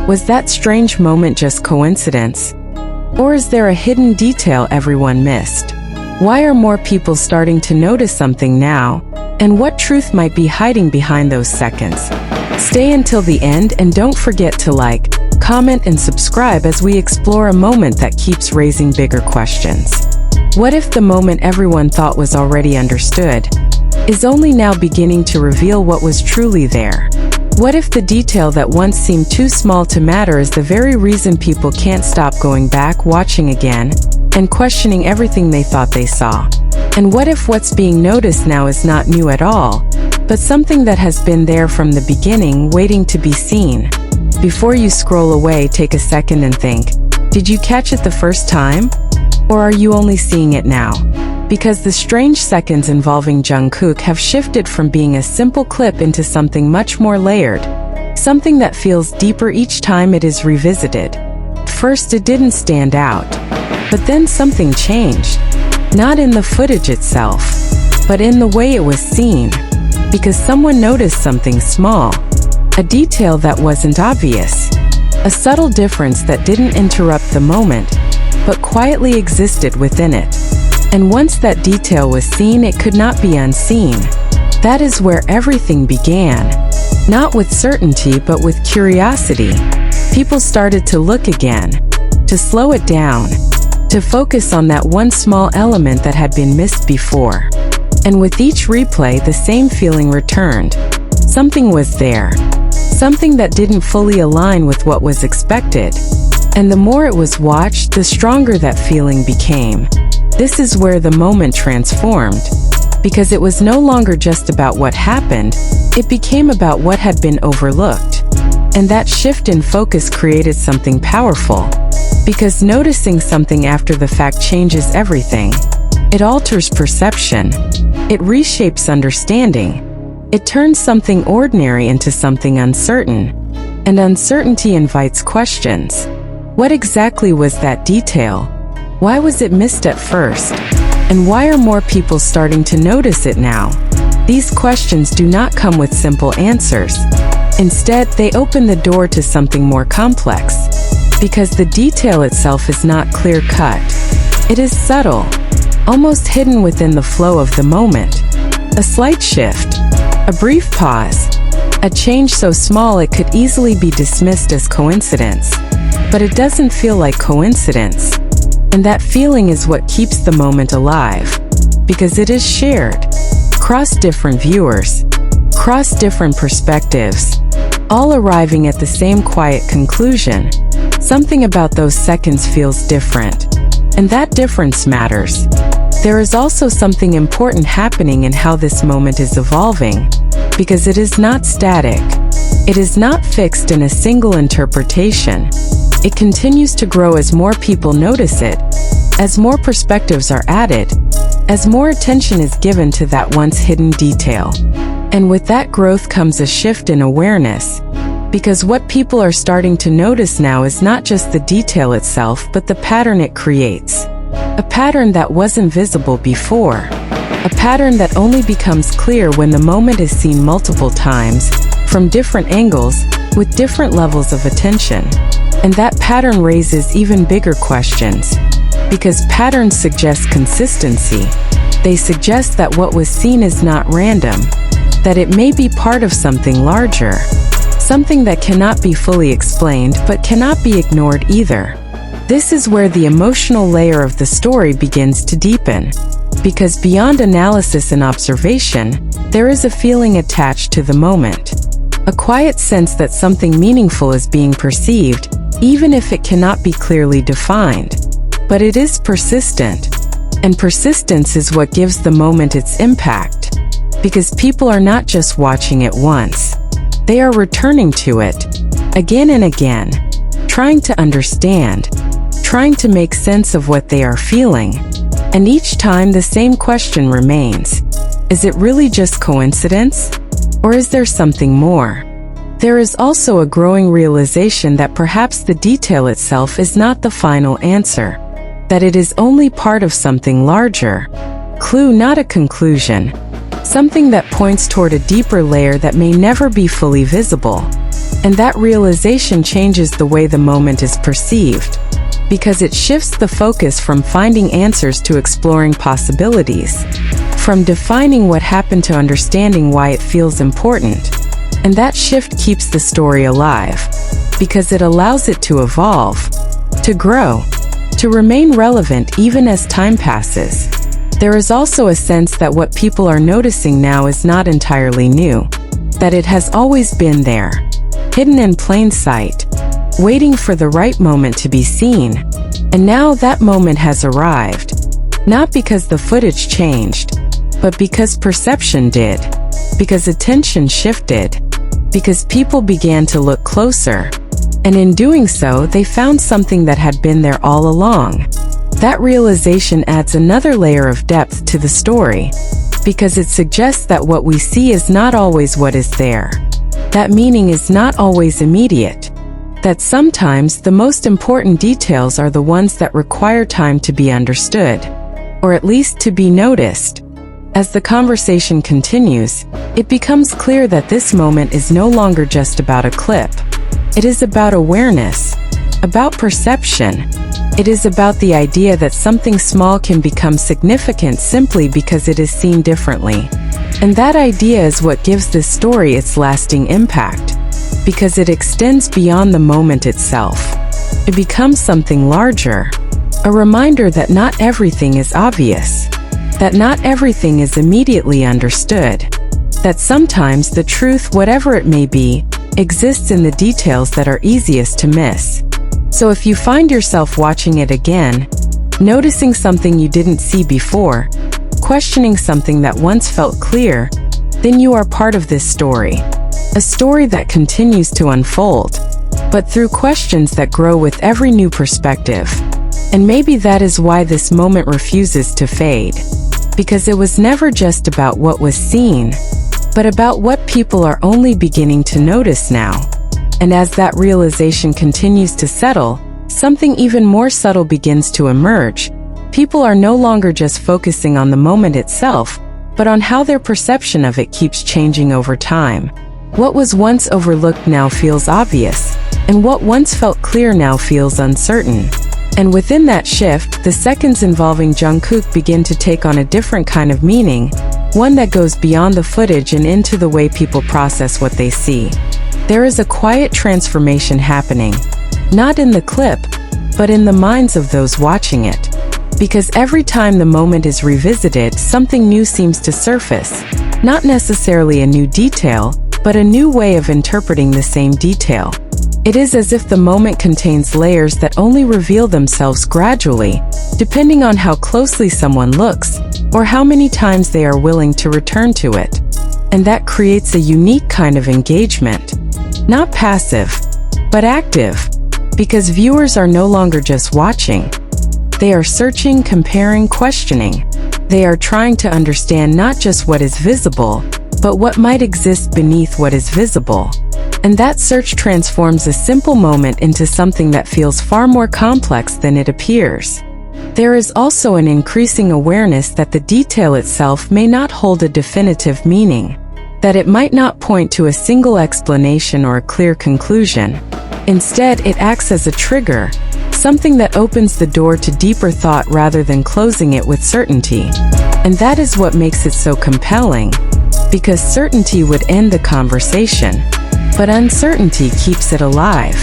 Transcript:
Was that strange moment just coincidence? Or is there a hidden detail everyone missed? Why are more people starting to notice something now? And what truth might be hiding behind those seconds? Stay until the end and don't forget to like, comment and subscribe as we explore a moment that keeps raising bigger questions. What if the moment everyone thought was already understood is only now beginning to reveal what was truly there? What if the detail that once seemed too small to matter is the very reason people can't stop going back, watching again, and questioning everything they thought they saw? And what if what's being noticed now is not new at all, but something that has been there from the beginning, waiting to be seen? Before you scroll away, take a second and think, did you catch it the first time? Or are you only seeing it now? Because the strange seconds involving Jungkook have shifted from being a simple clip into something much more layered, something that feels deeper each time it is revisited. First, it didn't stand out, but then something changed. Not in the footage itself, but in the way it was seen. Because someone noticed something small, a detail that wasn't obvious, a subtle difference that didn't interrupt the moment, but quietly existed within it. And once that detail was seen, it could not be unseen. That is where everything began. Not with certainty, but with curiosity. People started to look again, to slow it down, to focus on that one small element that had been missed before. And with each replay, the same feeling returned. Something was there. Something that didn't fully align with what was expected. And the more it was watched, the stronger that feeling became. This is where the moment transformed. Because it was no longer just about what happened, it became about what had been overlooked. And that shift in focus created something powerful. Because noticing something after the fact changes everything. It alters perception. It reshapes understanding. It turns something ordinary into something uncertain. And uncertainty invites questions. What exactly was that detail? Why was it missed at first? And why are more people starting to notice it now? These questions do not come with simple answers. Instead, they open the door to something more complex. Because the detail itself is not clear-cut. It is subtle, almost hidden within the flow of the moment. A slight shift, a brief pause, a change so small it could easily be dismissed as coincidence. But it doesn't feel like coincidence. And that feeling is what keeps the moment alive. Because it is shared. Across different viewers. Across different perspectives. All arriving at the same quiet conclusion. Something about those seconds feels different. And that difference matters. There is also something important happening in how this moment is evolving. Because it is not static. It is not fixed in a single interpretation. It continues to grow as more people notice it, as more perspectives are added, as more attention is given to that once hidden detail. And with that growth comes a shift in awareness. Because what people are starting to notice now is not just the detail itself, but the pattern it creates. A pattern that wasn't visible before. A pattern that only becomes clear when the moment is seen multiple times, from different angles, with different levels of attention. And that pattern raises even bigger questions. Because patterns suggest consistency. They suggest that what was seen is not random. That it may be part of something larger. Something that cannot be fully explained but cannot be ignored either. This is where the emotional layer of the story begins to deepen. Because beyond analysis and observation, there is a feeling attached to the moment. A quiet sense that something meaningful is being perceived, even if it cannot be clearly defined. But it is persistent. And persistence is what gives the moment its impact. Because people are not just watching it once. They are returning to it, again and again, trying to understand, trying to make sense of what they are feeling. And each time the same question remains. Is it really just coincidence? Or is there something more? There is also a growing realization that perhaps the detail itself is not the final answer. That it is only part of something larger. Clue, not a conclusion. Something that points toward a deeper layer that may never be fully visible. And that realization changes the way the moment is perceived, because it shifts the focus from finding answers to exploring possibilities, from defining what happened to understanding why it feels important. And that shift keeps the story alive, because it allows it to evolve, to grow, to remain relevant even as time passes. There is also a sense that what people are noticing now is not entirely new, that it has always been there, hidden in plain sight, waiting for the right moment to be seen. And now that moment has arrived, not because the footage changed, but because perception did, because attention shifted, because people began to look closer. And in doing so, they found something that had been there all along. That realization adds another layer of depth to the story, because it suggests that what we see is not always what is there. That meaning is not always immediate. That sometimes the most important details are the ones that require time to be understood, or at least to be noticed. As the conversation continues, it becomes clear that this moment is no longer just about a clip. It is about awareness, about perception. It is about the idea that something small can become significant simply because it is seen differently. And that idea is what gives this story its lasting impact, because it extends beyond the moment itself. It becomes something larger, a reminder that not everything is obvious, that not everything is immediately understood, that sometimes the truth, whatever it may be, exists in the details that are easiest to miss. So if you find yourself watching it again, noticing something you didn't see before, questioning something that once felt clear, then you are part of this story. A story that continues to unfold, but through questions that grow with every new perspective. And maybe that is why this moment refuses to fade, because it was never just about what was seen, but about what people are only beginning to notice now. And as that realization continues to settle, something even more subtle begins to emerge. People are no longer just focusing on the moment itself, but on how their perception of it keeps changing over time. What was once overlooked now feels obvious, and what once felt clear now feels uncertain. And within that shift, the seconds involving Jungkook begin to take on a different kind of meaning, one that goes beyond the footage and into the way people process what they see. There is a quiet transformation happening, not in the clip, but in the minds of those watching it. Because every time the moment is revisited, something new seems to surface, not necessarily a new detail, but a new way of interpreting the same detail. It is as if the moment contains layers that only reveal themselves gradually, depending on how closely someone looks, or how many times they are willing to return to it. And that creates a unique kind of engagement. Not passive, but active, because viewers are no longer just watching. They are searching, comparing, questioning. They are trying to understand not just what is visible, but what might exist beneath what is visible. And that search transforms a simple moment into something that feels far more complex than it appears. There is also an increasing awareness that the detail itself may not hold a definitive meaning, that it might not point to a single explanation or a clear conclusion. Instead, it acts as a trigger, something that opens the door to deeper thought rather than closing it with certainty. And that is what makes it so compelling, because certainty would end the conversation, but uncertainty keeps it alive.